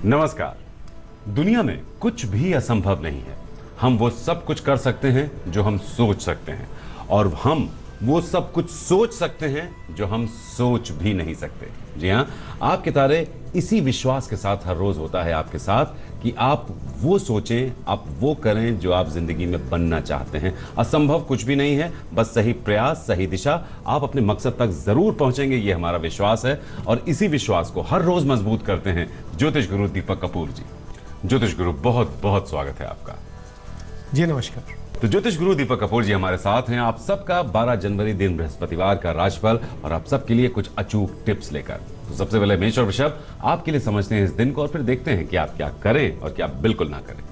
नमस्कार। दुनिया में कुछ भी असंभव नहीं है। हम वो सब कुछ कर सकते हैं जो हम सोच सकते हैं, और हम वो सब कुछ सोच सकते हैं जो हम सोच भी नहीं सकते। जी हाँ, आपके तारे इसी विश्वास के साथ हर रोज होता है आपके साथ कि आप वो सोचें, आप वो करें जो आप जिंदगी में बनना चाहते हैं। असंभव कुछ भी नहीं है, बस सही प्रयास, सही दिशा, आप अपने मकसद तक जरूर पहुंचेंगे, ये हमारा विश्वास है। और इसी विश्वास को हर रोज मजबूत करते हैं ज्योतिष गुरु दीपक कपूर जी। ज्योतिष गुरु, बहुत बहुत स्वागत है आपका। जी नमस्कार। तो ज्योतिष गुरु दीपक कपूर जी हमारे साथ हैं, आप सबका 12 जनवरी दिन बृहस्पतिवार का राशिफल, और आप सबके लिए कुछ अचूक टिप्स लेकर। तो सबसे पहले मेष और वृषभ आपके लिए समझते हैं इस दिन को, और फिर देखते हैं कि आप क्या करें और क्या बिल्कुल ना करें।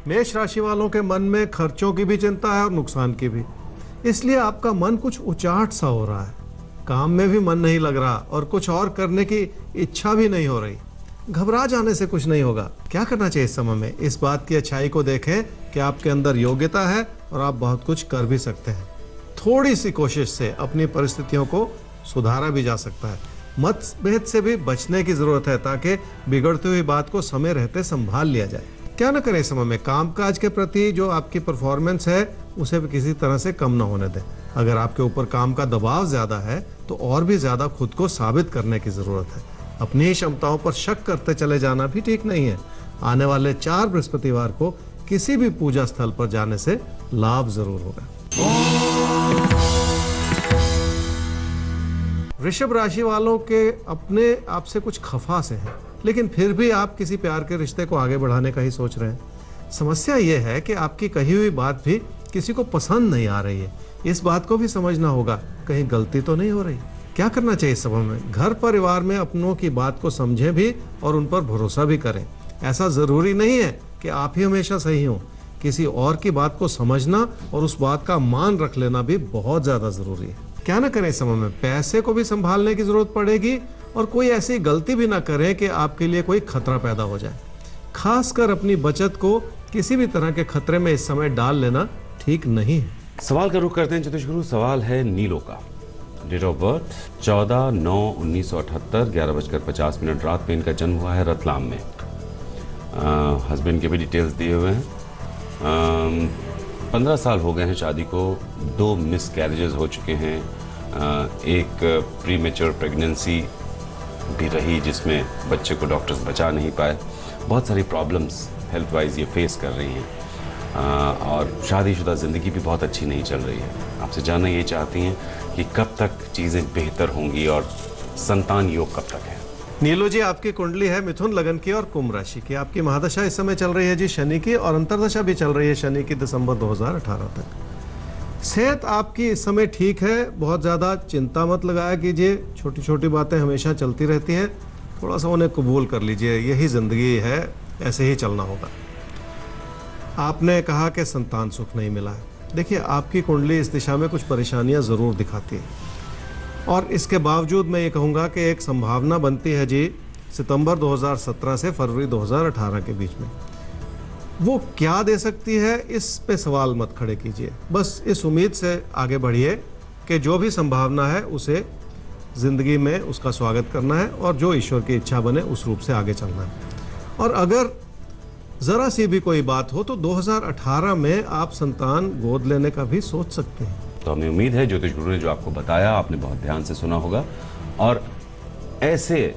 मेष राशि वालों के मन में खर्चों की भी चिंता है और नुकसान की भी, इसलिए आपका मन कुछ उचाट सा हो रहा है। काम में भी मन नहीं लग रहा और कुछ और करने की इच्छा भी नहीं हो रही। घबरा जाने से कुछ नहीं होगा। क्या करना चाहिए इस समय में? इस बात की अच्छाई को देखें कि आपके अंदर योग्यता है और आप बहुत कुछ कर भी सकते हैं। थोड़ी सी कोशिश से अपनी परिस्थितियों को सुधारा भी जा सकता है। मतभेद से भी बचने की जरूरत है ताकि बिगड़ती हुई बात को समय रहते संभाल लिया जाए। क्या न करें इस समय में? कामकाज के प्रति जो आपकी परफॉर्मेंस है उसे भी किसी तरह से कम न होने दें। अगर आपके ऊपर काम का दबाव ज्यादा है तो और भी ज्यादा खुद को साबित करने की जरूरत है। अपनी ही क्षमताओं पर शक करते चले जाना भी ठीक नहीं है। आने वाले 4 बृहस्पतिवार को किसी भी पूजा स्थल पर जाने से लाभ जरूर होगा। वृषभ राशि वालों के अपने आप से कुछ खफा से हैं, लेकिन फिर भी आप किसी प्यार के रिश्ते को आगे बढ़ाने का ही सोच रहे हैं। समस्या यह है कि आपकी कही हुई बात भी किसी को पसंद नहीं आ रही है। इस बात को भी समझना होगा, कहीं गलती तो नहीं हो रही। क्या करना चाहिए इस समय में? घर परिवार में अपनों की बात को समझें भी और उन पर भरोसा भी करें। ऐसा जरूरी नहीं है कि आप ही हमेशा सही हो। किसी और की बात को समझना और उस बात का मान रख लेना भी बहुत ज्यादा जरूरी है। क्या ना करें इस समय में? पैसे को भी संभालने की जरूरत पड़ेगी और कोई ऐसी गलती भी ना करें कि आपके लिए कोई खतरा पैदा हो जाए। खासकर अपनी बचत को किसी भी तरह के खतरे में इस समय डाल लेना ठीक नहीं है। सवाल का रुख करते हैं ज्योतिष गुरु। सवाल है नीलो का। डेट ऑफ बर्थ 14/9/1978, 11:50 रात में इनका जन्म हुआ है रतलाम में। हस्बैंड के भी डिटेल्स दिए हुए हैं। 15 साल हो गए हैं शादी को। 2 मिस कैरेजेस हो चुके हैं। एक प्रीमेच्योर प्रेगनेंसी भी रही जिसमें बच्चे को डॉक्टर्स बचा नहीं पाए। बहुत सारी प्रॉब्लम्स हेल्थ वाइज ये फेस कर रही हैं, और शादीशुदा ज़िंदगी भी बहुत अच्छी नहीं चल रही है। आपसे जानना ये चाहती हैं कि कब तक चीज़ें बेहतर होंगी और संतान योग कब तक है। नीलो जी, आपकी कुंडली है मिथुन लगन की और कुंभ राशि की। आपकी महादशा इस समय चल रही है जी शनि की, और अंतरदशा भी चल रही है शनि की दिसंबर 2018 तक। सेहत आपकी इस समय ठीक है। बहुत ज़्यादा चिंता मत लगाया कीजिए। छोटी छोटी बातें हमेशा चलती रहती हैं, थोड़ा सा उन्हें कबूल कर लीजिए। यही ज़िंदगी है, ऐसे ही चलना होगा। आपने कहा कि संतान सुख नहीं मिला है। देखिए, आपकी कुंडली इस दिशा में कुछ परेशानियां ज़रूर दिखाती है, और इसके बावजूद मैं ये कहूँगा कि एक संभावना बनती है जी सितंबर 2017 से फरवरी 2018 के बीच में। वो क्या दे सकती है, इस पे सवाल मत खड़े कीजिए। बस इस उम्मीद से आगे बढ़िए कि जो भी संभावना है उसे ज़िंदगी में उसका स्वागत करना है, और जो ईश्वर की इच्छा बने उस रूप से आगे चलना है। और अगर ज़रा सी भी कोई बात हो तो 2018 में आप संतान गोद लेने का भी सोच सकते हैं। तो हमें उम्मीद है ज्योतिष गुरु ने जो आपको बताया आपने बहुत ध्यान से सुना होगा, और ऐसे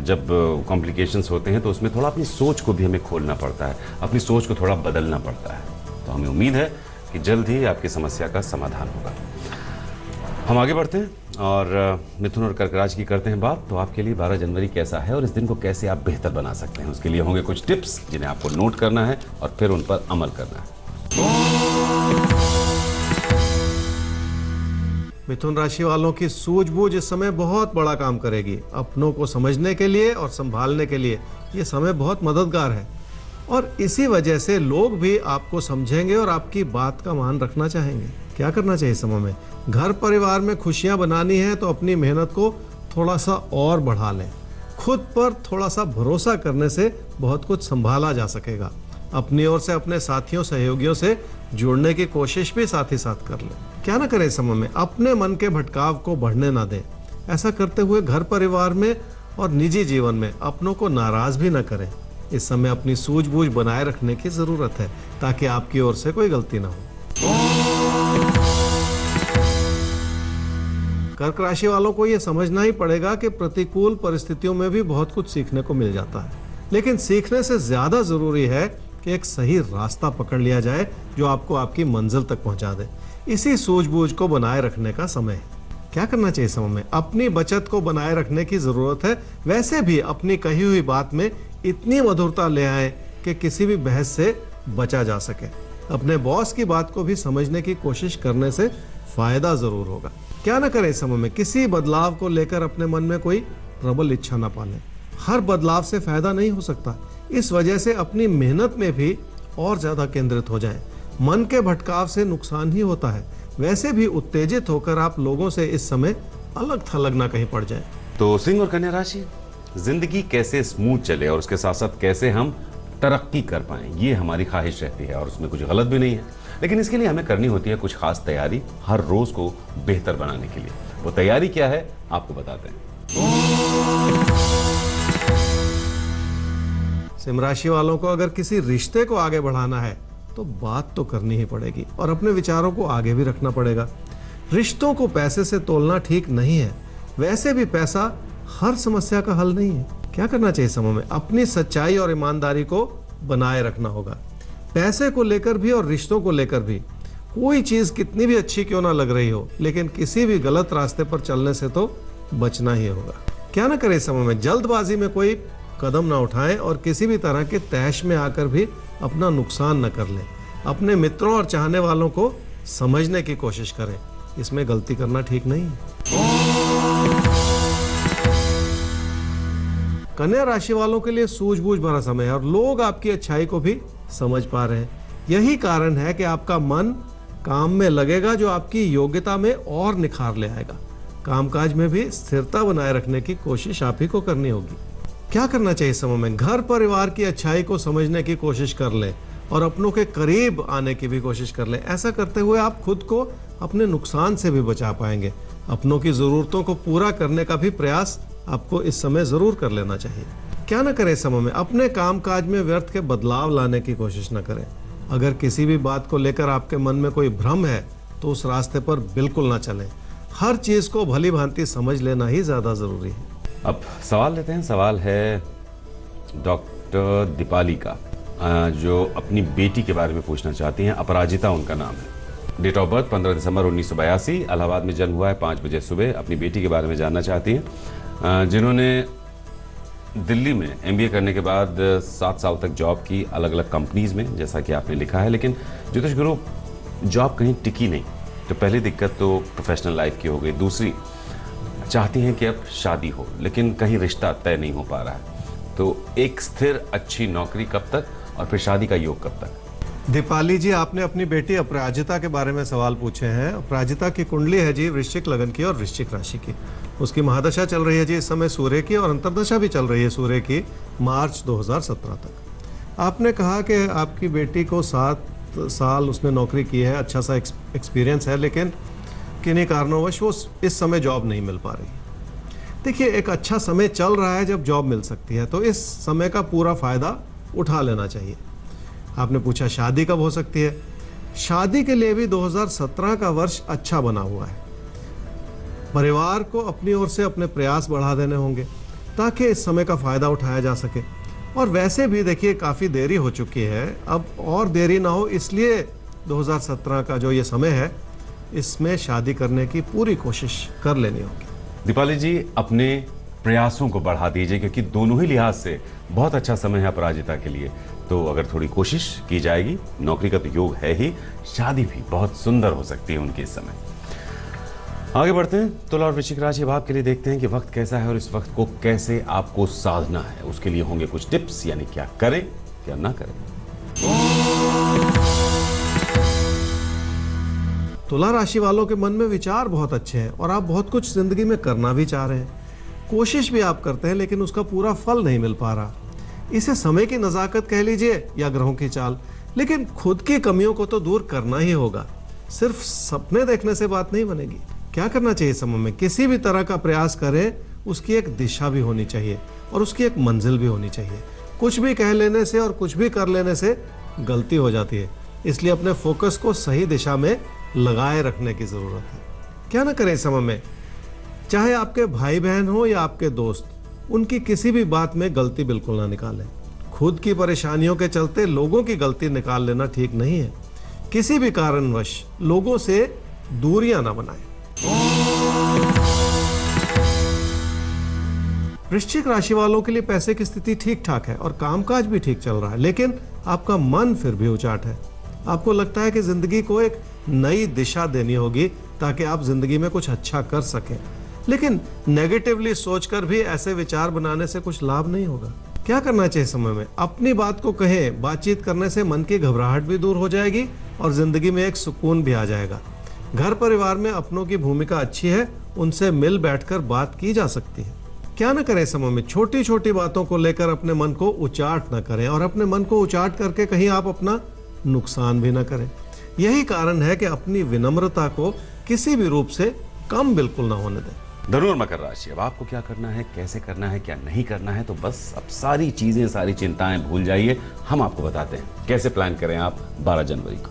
जब कॉम्प्लिकेशंस होते हैं तो उसमें थोड़ा अपनी सोच को भी हमें खोलना पड़ता है, अपनी सोच को थोड़ा बदलना पड़ता है। तो हमें उम्मीद है कि जल्द ही आपकी समस्या का समाधान होगा। हम आगे बढ़ते हैं और मिथुन और कर्क राशि की करते हैं बात। तो आपके लिए 12 जनवरी कैसा है और इस दिन को कैसे आप बेहतर बना सकते हैं, उसके लिए होंगे कुछ टिप्स जिन्हें आपको नोट करना है और फिर उन पर अमल करना है। मिथुन राशि वालों की सूझबूझ इस समय बहुत बड़ा काम करेगी। अपनों को समझने के लिए और संभालने के लिए ये समय बहुत मददगार है, और इसी वजह से लोग भी आपको समझेंगे और आपकी बात का मान रखना चाहेंगे। क्या करना चाहिए इस समय में? घर परिवार में खुशियां बनानी है तो अपनी मेहनत को थोड़ा सा और बढ़ा लें। खुद पर थोड़ा सा भरोसा करने से बहुत कुछ संभाला जा सकेगा। अपनी ओर से अपने साथियों सहयोगियों से जुड़ने की कोशिश भी साथ ही साथ कर लें। क्या ना करें इस समय में? अपने मन के भटकाव को बढ़ने ना दें। ऐसा करते हुए घर परिवार में और निजी जीवन में अपनों को नाराज भी न करें। इस समय अपनी सूझबूझ बनाए रखने की जरूरत है ताकि आपकी ओर से कोई गलती ना हो। कर्क राशि वालों को यह समझना ही पड़ेगा कि प्रतिकूल परिस्थितियों में भी बहुत कुछ सीखने को मिल जाता है, लेकिन सीखने से ज्यादा जरूरी है कि एक सही रास्ता पकड़ लिया जाए जो आपको आपकी मंजिल तक पहुंचा दे। इसी सूझबूझ को बनाए रखने का समय है। क्या करना चाहिए समय में? अपनी बचत को बनाए रखने की जरूरत है। वैसे भी अपनी कही हुई बात में इतनी मधुरता ले आए कि किसी भी बहस से बचा जा सके। अपने बॉस की बात को भी समझने की कोशिश करने से फायदा जरूर होगा। क्या न करें इस समय में? किसी बदलाव को लेकर अपने मन में कोई प्रबल इच्छा न पालें। हर बदलाव से फायदा नहीं हो सकता, इस वजह से अपनी मेहनत में भी और ज्यादा केंद्रित हो जाएं। मन के भटकाव से नुकसान ही होता है। वैसे भी उत्तेजित होकर आप लोगों से इस समय अलग थलग ना कहीं पड़ जाएं। तो सिंह और कन्या राशि, जिंदगी कैसे स्मूथ चले और उसके साथ साथ कैसे हम तरक्की कर पाएं, ये हमारी ख्वाहिश रहती है और उसमें कुछ गलत भी नहीं है, लेकिन इसके लिए हमें करनी होती है कुछ खास तैयारी हर रोज को बेहतर बनाने के लिए। वो तैयारी क्या है आपको बताते हैं। सिंह राशि वालों को अगर किसी रिश्ते को आगे बढ़ाना है तो बात तो करनी ही पड़ेगी और अपने विचारों को आगे भी रखना पड़ेगा। रिश्तों को पैसे से तोलना ठीक नहीं है। वैसे भी पैसा हर समस्या का हल नहीं है। क्या करना चाहिए समय में? अपनी सच्चाई और ईमानदारी को बनाए रखना होगा। पैसे को लेकर भी और रिश्तों को लेकर भी कोई चीज कितनी भी अच्छी क्यों ना लग रही हो, लेकिन किसी भी गलत रास्ते पर चलने से तो बचना ही होगा। क्या ना करें समय में? जल्दबाजी में कोई कदम ना उठाएं और किसी भी तरह के तैश में आकर भी अपना नुकसान न कर लें। अपने मित्रों और चाहने वालों को समझने की कोशिश करें। इसमें गलती करना ठीक नहीं है। कन्या राशि वालों के लिए सूझबूझ भरा समय है और लोग आपकी अच्छाई को भी समझ पा रहे हैं। यही कारण है कि आपका मन काम में लगेगा जो आपकी योग्यता में और निखार ले आएगा। कामकाज में भी स्थिरता बनाए रखने की कोशिश आप ही को करनी होगी। क्या करना चाहिए समय में? घर परिवार की अच्छाई को समझने की कोशिश कर ले और अपनों के करीब आने की भी कोशिश कर ले। ऐसा करते हुए आप खुद को अपने नुकसान से भी बचा पाएंगे। अपनों की जरूरतों को पूरा करने का भी प्रयास आपको इस समय जरूर कर लेना चाहिए। क्या न करें समय में? अपने कामकाज में व्यर्थ के बदलाव लाने की कोशिश न करें। अगर किसी भी बात को लेकर आपके मन में कोई भ्रम है तो उस रास्ते पर बिल्कुल ना चलें। हर चीज को भली भांति समझ लेना ही ज्यादा जरूरी है। अब सवाल लेते हैं। सवाल है डॉक्टर दीपाली का, जो अपनी बेटी के बारे में पूछना चाहती हैं। अपराजिता उनका नाम है। डेट ऑफ बर्थ 15 दिसंबर 1982, इलाहाबाद में जन्म हुआ है 5 बजे सुबह। अपनी बेटी के बारे में जानना चाहती हैं, जिन्होंने दिल्ली में MBA करने के बाद 7 साल तक जॉब की अलग अलग कंपनीज में, जैसा कि आपने लिखा है। लेकिन ज्योतिष गुरु, जॉब कहीं टिकी नहीं। तो पहली दिक्कत तो प्रोफेशनल लाइफ की हो गई। दूसरी, चाहती हैं कि अब शादी हो लेकिन कहीं रिश्ता तय नहीं हो पा रहा है। तो एक स्थिर अच्छी नौकरी कब तक और फिर शादी का योग कब तक? दीपाली जी, आपने अपनी बेटी अपराजिता के बारे में सवाल पूछे हैं। अपराजिता की कुंडली है जी वृश्चिक लगन की और वृश्चिक राशि की। उसकी महादशा चल रही है जी इस समय सूर्य की, और अंतर्दशा भी चल रही है सूर्य की मार्च 2017 तक। आपने कहा कि आपकी बेटी को 7 साल उसने नौकरी की है, अच्छा सा एक्सपीरियंस है, लेकिन किन्हीं कारणोंवश वो इस समय जॉब नहीं मिल पा रही। देखिए, एक अच्छा समय चल रहा है जब जॉब मिल सकती है, तो इस समय का पूरा फायदा उठा लेना चाहिए। आपने पूछा शादी कब हो सकती है? शादी के लिए भी 2017 का वर्ष अच्छा बना हुआ है। परिवार को अपनी ओर से अपने प्रयास बढ़ा देने होंगे ताकि इस समय का फायदा उठाया जा सके। और वैसे भी देखिए, काफी देरी हो चुकी है, अब और देरी ना हो, इसलिए 2017 का जो ये समय है इसमें शादी करने की पूरी कोशिश कर लेनी होगी। दीपाली जी, अपने प्रयासों को बढ़ा दीजिए क्योंकि दोनों ही लिहाज से बहुत अच्छा समय है अपराजिता के लिए। तो अगर थोड़ी कोशिश की जाएगी, नौकरी का तो योग है ही, शादी भी बहुत सुंदर हो सकती है उनके इस समय। आगे बढ़ते हैं। तुला और वृश्चिक राशि भाव के लिए देखते हैं कि वक्त कैसा है और इस वक्त को कैसे आपको साधना है। उसके लिए होंगे कुछ टिप्स, यानी क्या करें क्या ना करें। तुला राशि वालों के मन में विचार बहुत अच्छे हैं और आप बहुत कुछ जिंदगी में करना भी चाह रहे हैं। कोशिश भी आप करते हैं लेकिन उसका पूरा फल नहीं मिल पा रहा। इसे समय की नजाकत कह लीजिए या ग्रहों की चाल, लेकिन खुद की कमियों को तो दूर करना ही होगा। सिर्फ सपने देखने से बात नहीं बनेगी। क्या करना चाहिए समय में? किसी भी तरह का प्रयास करें, उसकी एक दिशा भी होनी चाहिए और उसकी एक मंजिल भी होनी चाहिए। कुछ भी कह लेने से और कुछ भी कर लेने से गलती हो जाती है, इसलिए अपने फोकस को सही दिशा में लगाए रखने की जरूरत है। क्या ना करें समय में? चाहे आपके भाई बहन हो या आपके दोस्त, उनकी किसी भी बात में गलती बिल्कुल ना निकालें। खुद की परेशानियों के चलते लोगों की गलती निकाल लेना ठीक नहीं है। किसी भी कारणवश लोगों से दूरियां ना बनाएं। वृश्चिक राशि वालों के लिए पैसे की स्थिति ठीक ठाक है और कामकाज भी ठीक चल रहा है, लेकिन आपका मन फिर भी उचाट है। आपको लगता है कि जिंदगी को एक नई दिशा देनी होगी ताकि आप जिंदगी में कुछ अच्छा कर सकें, लेकिन नेगेटिवली सोचकर भी ऐसे विचार बनाने से कुछ लाभ नहीं होगा। क्या करना चाहिए समय में? अपनी बात को कहें। बातचीत करने से मन की घबराहट भी दूर हो जाएगी और जिंदगी में एक सुकून भी आ जाएगा। घर परिवार में अपनों की भूमिका अच्छी है, उनसे मिल बैठकर बात की जा सकती है। क्या न करें समय में? छोटी छोटी बातों को लेकर अपने मन को उचाट न करें और अपने मन को उचाट करके कहीं आप अपना नुकसान भी न करें। यही कारण है कि अपनी विनम्रता को किसी भी रूप से कम बिल्कुल ना होने दें। धनु और मकर राशि, अब आपको क्या करना है, कैसे करना है, क्या नहीं करना है, तो बस अब सारी चीजें, सारी चिंताएं भूल जाइए। हम आपको बताते हैं कैसे प्लान करें आप 12 जनवरी को।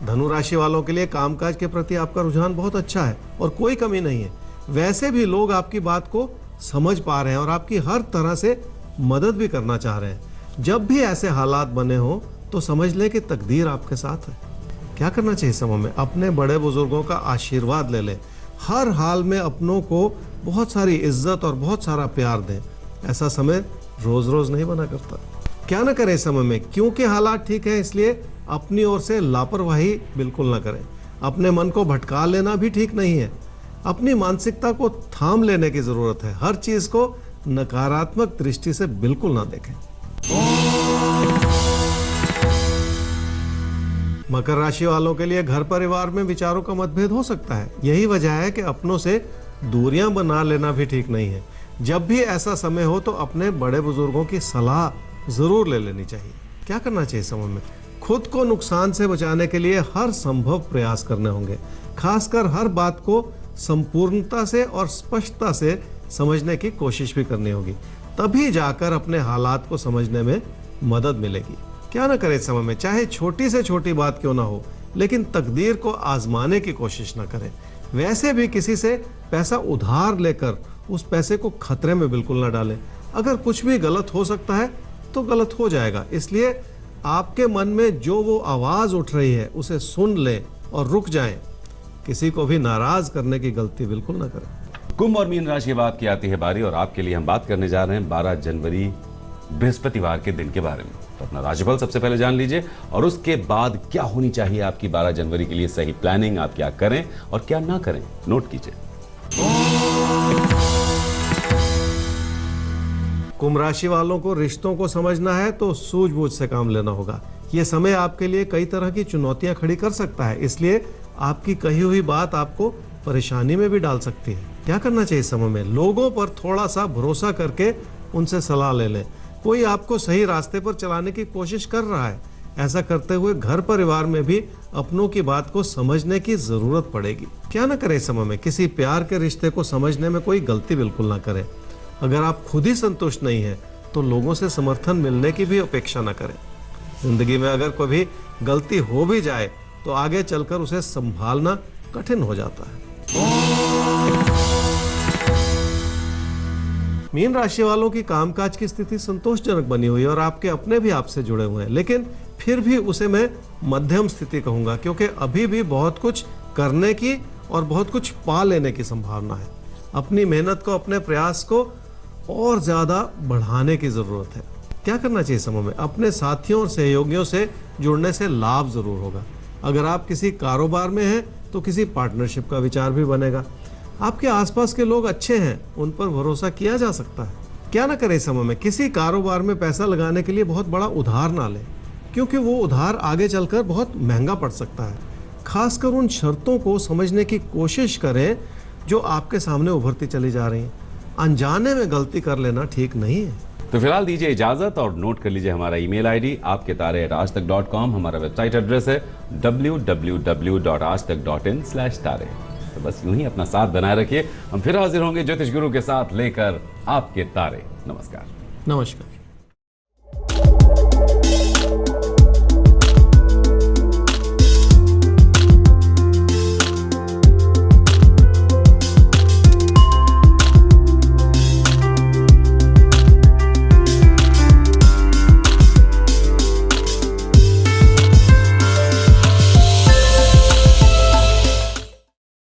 धनु राशि वालों के लिए कामकाज के प्रति आपका रुझान बहुत अच्छा है और कोई कमी नहीं है। वैसे भी लोग आपकी बात को समझ पा रहे हैं और आपकी हर तरह से मदद भी करना चाह रहे हैं। जब भी ऐसे हालात बने हो तो समझ ले कि तकदीर आपके साथ है। क्या करना चाहिए समय में? अपने बड़े बुजुर्गों का आशीर्वाद ले लें। हर हाल में अपनों को बहुत सारी इज्जत और बहुत सारा प्यार दें। ऐसा समय रोज रोज नहीं बना करता। क्या ना करें समय में? क्योंकि हालात ठीक है इसलिए अपनी ओर से लापरवाही बिल्कुल ना करें। अपने मन को भटका लेना भी ठीक नहीं है। अपनी मानसिकता को थाम लेने की जरूरत है। हर चीज को नकारात्मक दृष्टि से बिल्कुल ना देखें। मकर राशि वालों के लिए घर परिवार में विचारों का मतभेद हो सकता है। यही वजह है कि अपनों से दूरियां बना लेना भी ठीक नहीं है। जब भी ऐसा समय हो तो अपने बड़े बुजुर्गों की सलाह जरूर ले लेनी चाहिए। क्या करना चाहिए समय में? खुद को नुकसान से बचाने के लिए हर संभव प्रयास करने होंगे। खासकर हर बात को संपूर्णता से और स्पष्टता से समझने की कोशिश भी करनी होगी। तभी जाकर अपने हालात को समझने में मदद मिलेगी। क्या ना करें समय में? चाहे छोटी से छोटी बात क्यों ना हो, लेकिन तकदीर को आजमाने की कोशिश ना करें। वैसे भी किसी से पैसा उधार लेकर उस पैसे को खतरे में बिल्कुल ना डालें। अगर कुछ भी गलत हो सकता है तो गलत हो जाएगा, इसलिए आपके मन में जो वो आवाज उठ रही है उसे सुन लें और रुक जाएं। किसी को भी नाराज करने की गलती बिल्कुल ना करें। कुंभ और मीन राशि बात की आती है बारी, और आपके लिए हम बात करने जा रहे हैं 12 जनवरी बृहस्पतिवार के दिन के बारे में। तो अपना राशिफल सबसे पहले जान लीजिए और उसके बाद क्या होनी चाहिए आपकी 12 जनवरी के लिए सही प्लानिंग, आप क्या करें और क्या ना करें, नोट कीजिए। कुंभ राशि वालों को रिश्तों को समझना है तो सूझबूझ से काम लेना होगा। यह समय आपके लिए कई तरह की चुनौतियां खड़ी कर सकता है, इसलिए आपकी कही हुई बात आपको परेशानी में भी डाल सकती है। क्या करना चाहिए समय में? लोगों पर थोड़ा सा भरोसा करके उनसे सलाह ले लें। कोई आपको सही रास्ते पर चलाने की कोशिश कर रहा है। ऐसा करते हुए घर परिवार में भी अपनों की बात को समझने की जरूरत पड़ेगी। क्या ना करें समय में? किसी प्यार के रिश्ते को समझने में कोई गलती बिल्कुल ना करें। अगर आप खुद ही संतुष्ट नहीं है तो लोगों से समर्थन मिलने की भी अपेक्षा ना करें। जिंदगी में अगर कभी गलती हो भी जाए तो आगे चलकर उसे संभालना कठिन हो जाता है। मीन राशि वालों की कामकाज की स्थिति संतोषजनक बनी हुई है और आपके अपने भी आपसे जुड़े हुए हैं, लेकिन फिर भी उसे मैं मध्यम स्थिति कहूंगा, क्योंकि अभी भी बहुत कुछ करने की और बहुत कुछ पा लेने की संभावना है। अपनी मेहनत को, अपने प्रयास को और ज्यादा बढ़ाने की जरूरत है। क्या करना चाहिए समय में? अपने साथियों और सहयोगियों से जुड़ने से लाभ जरूर होगा। अगर आप किसी कारोबार में हैं तो किसी पार्टनरशिप का विचार भी बनेगा। आपके आसपास के लोग अच्छे हैं, उन पर भरोसा किया जा सकता है। क्या ना करें समय में? किसी कारोबार में पैसा लगाने के लिए बहुत बड़ा उधार ना लें, क्योंकि वो उधार आगे चलकर बहुत महंगा पड़ सकता है। खासकर उन शर्तों को समझने की कोशिश करें जो आपके सामने उभरती चली जा रही हैं। अनजाने में गलती कर लेना ठीक नहीं है। तो फिलहाल दीजिए इजाजत और नोट कर लीजिए हमारा ईमेल आईडी आपके तारे@aajtak.com। हमारा वेबसाइट एड्रेस है www.aajtak.in/तारे। तो बस यूं ही अपना साथ बनाए रखिए। हम फिर हाजिर होंगे ज्योतिष गुरु के साथ लेकर आपके तारे। नमस्कार। नमस्कार।